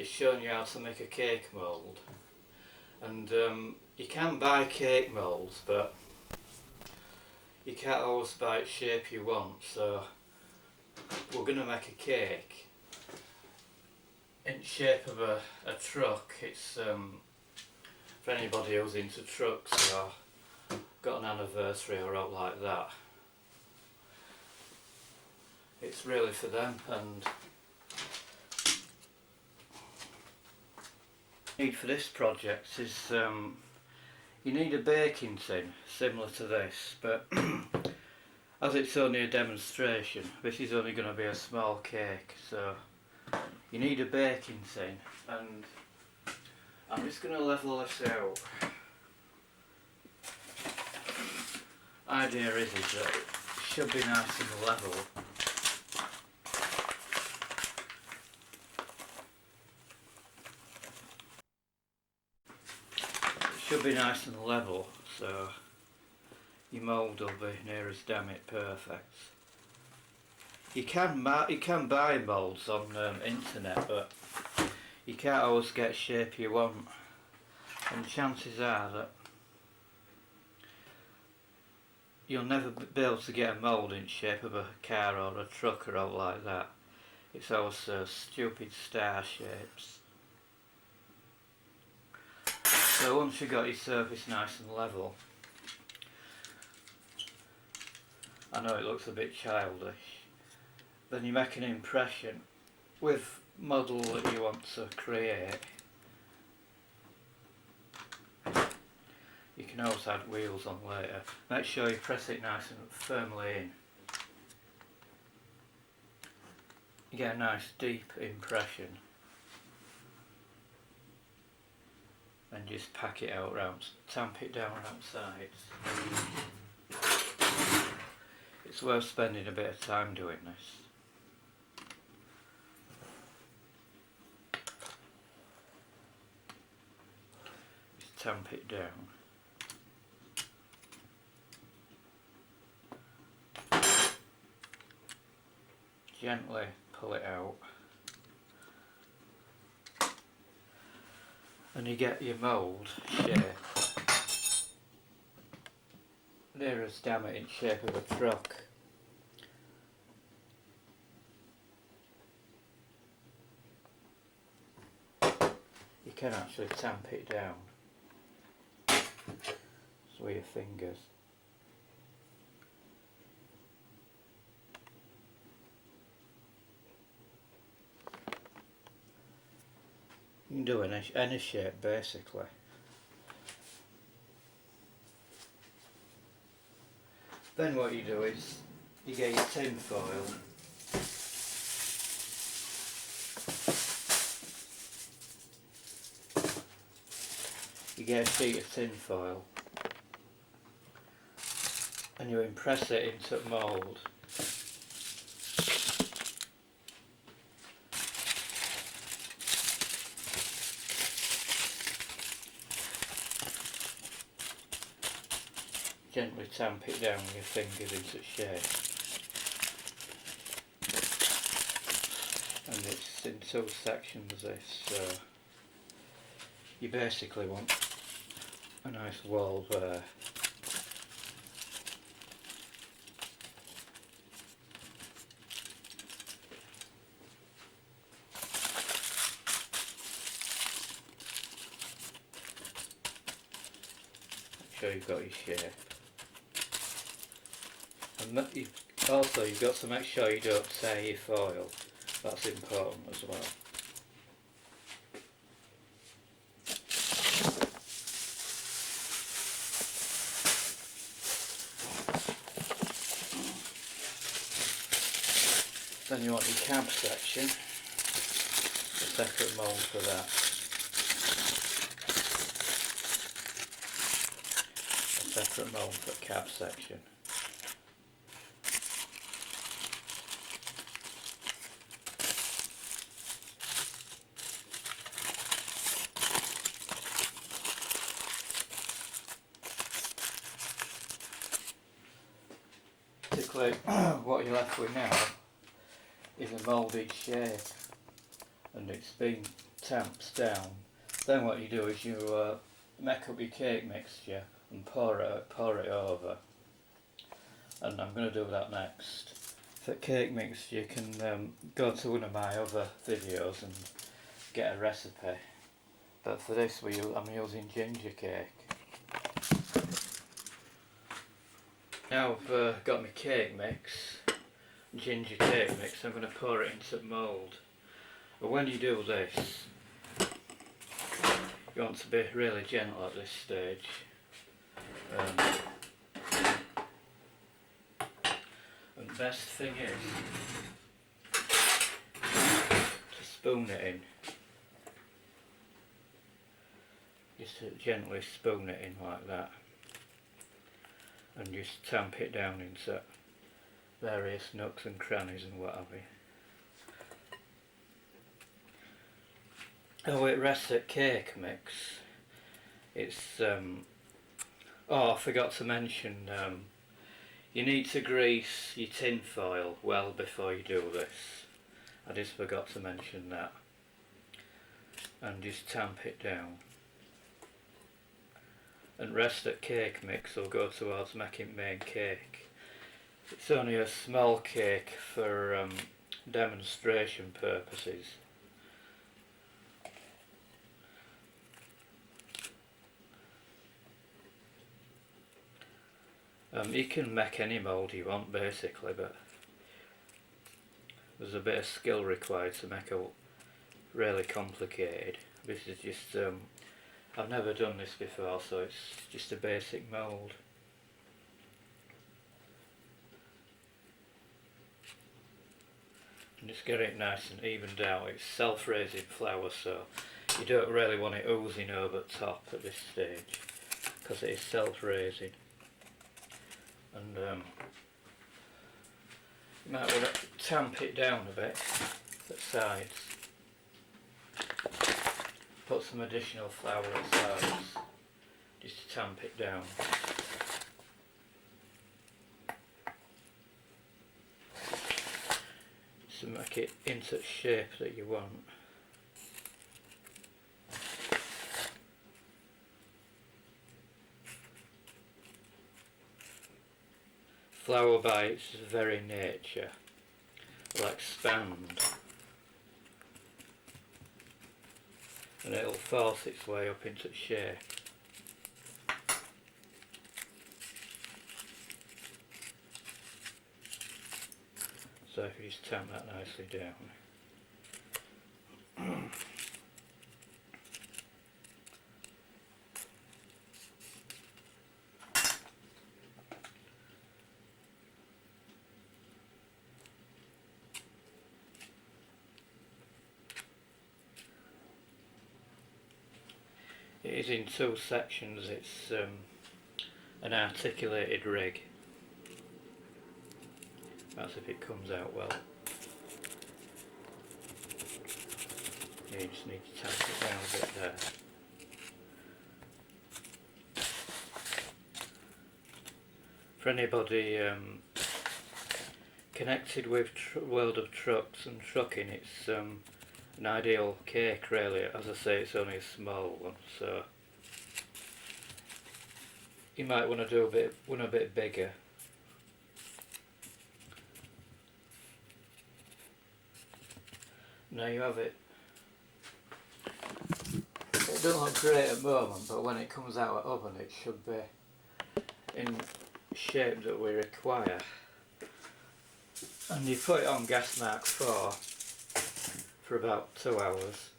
showing you how to make a cake mould, and you can buy cake moulds, but you can't always buy the shape you want, so we're going to make a cake in the shape of a truck. It's for anybody who's into trucks or got an anniversary or out like that. It's really for them. And need for this project is you need a baking tin similar to this, but as it's only a demonstration, this is only going to be a small cake, so you need a baking tin, and I'm just going to level this out. Idea is that it should be nice and level. Should be nice and level, so your mould will be near as damn it perfect. You can buy moulds on internet, but you can't always get the shape you want, and chances are that you'll never be able to get a mould in the shape of a car or a truck or all like that. It's always stupid star shapes. So once you've got your surface nice and level, I know it looks a bit childish, then you make an impression with model that you want to create. You can also add wheels on later. Make sure you press it nice and firmly in. You get a nice deep impression. And just pack it out round, tamp it down around sides. It's worth spending a bit of time doing this. Just tamp it down. Gently pull it out. And you get your mould shape near as damn it in shape of a truck. You can actually tamp it down just with your fingers. You can do any shape basically. Then what you do is you get your tin foil, you get a sheet of tin foil and you impress it into the mould. Gently tamp it down with your fingers into shape, and it's in 2 sections this, so you basically want a nice wall there. Make sure you've got your shape. And also you've got to make sure you don't tear your foil, that's important as well. Then you want your cab section, a separate mould for that. A separate mould for cab section. Basically what you're left with now is a moulded shape, and it's been tamps down, then what you do is you make up your cake mixture and pour it over. And I'm going to do that next. For cake mixture you can go to one of my other videos and get a recipe. But for this I'm using ginger cake. Now I've got my cake mix, ginger cake mix, I'm going to pour it into the mould. But when you do this, you want to be really gentle at this stage. And the best thing is to spoon it in. Just to gently spoon it in like that. And just tamp it down into various nooks and crannies and what have you. Oh, it rests at cake mix. It's oh, I forgot to mention, you need to grease your tin foil well before you do this. I just forgot to mention that. And just tamp it down. And rest at cake mix will go towards making main cake. It's only a small cake for demonstration purposes. You can make any mould you want basically, but there's a bit of skill required to make it really complicated. This is just I've never done this before, so it's just a basic mould. And just get it nice and evened out. It's self-raising flour, so you don't really want it oozing over top at this stage, because it is self-raising. And you might want to tamp it down a bit at the sides. Put some additional flour at the sides just to tamp it down. To make it into the shape that you want. Flour by its very nature will expand, and it'll force its way up into shape. So if you just tamp that nicely down. It is in two sections. It's an articulated rig. That's if it comes out well. You just need to tamp it down a bit there. For anybody connected with world of trucks and trucking, it's an ideal cake really. As I say, it's only a small one, so you might want to do one a bit bigger. Now you have it. It doesn't look great at the moment, but when it comes out of the oven it should be in shape that we require. And you put it on gas mark 4 for about 2 hours,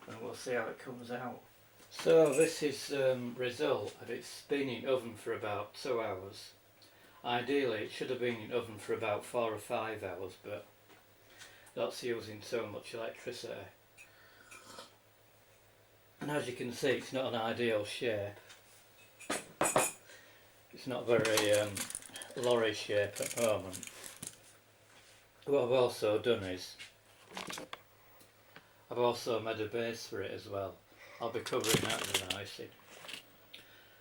and we'll see how it comes out. So this is result, and it's been in oven for about 2 hours. Ideally it should have been in oven for about 4 or 5 hours, but that's using so much electricity. And as you can see, it's not an ideal shape. It's not very lorry shape at the moment. What I've also done is I've also made a base for it as well. I'll be covering that with icing.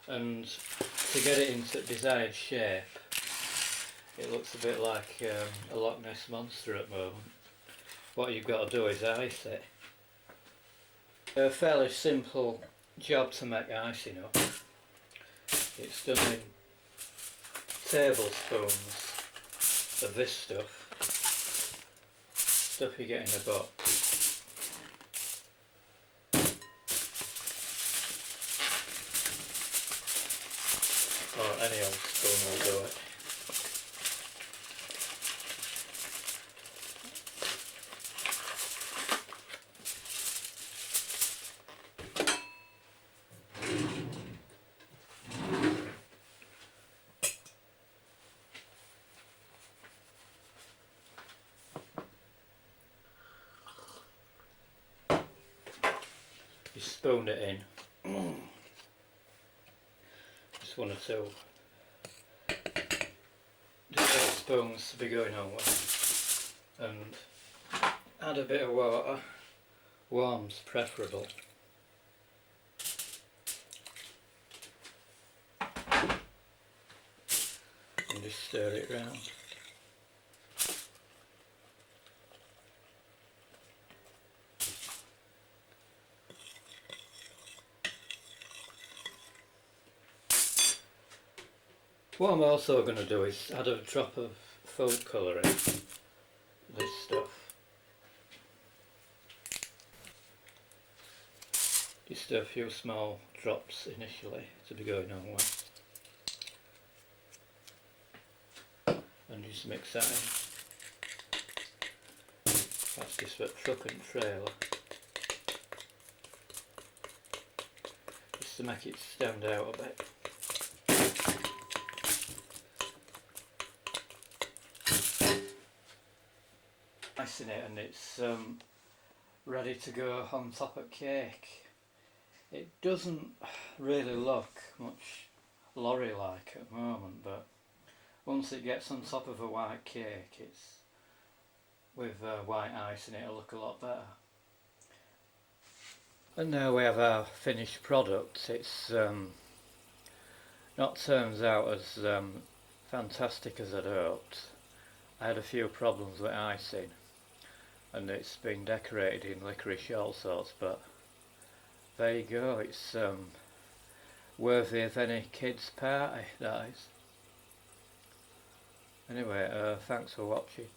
And to get it into desired shape, it looks a bit like a Loch Ness Monster at the moment. What you've got to do is ice it. A fairly simple job to make icing up. It's done in tablespoons of this stuff you get in a box. Or any old spoon will do it. You spoon it in, just 1 or 2 different spoons to be going on with, and add a bit of water, warm's preferable, and just stir it round. What I'm also going to do is add a drop of food colouring, this stuff. Just a few small drops initially to be going on with. And just mix that in. That's just for truck and trailer. Just to make it stand out a bit. Icing it, and it's ready to go on top of cake. It doesn't really look much lorry-like at the moment, but once it gets on top of a white cake, it's with white icing, it'll look a lot better. And now we have our finished product. It's not turns out as fantastic as I'd hoped. I had a few problems with icing, and it's been decorated in licorice all sorts, but there you go, it's worthy of any kid's party, that is. Anyway, thanks for watching.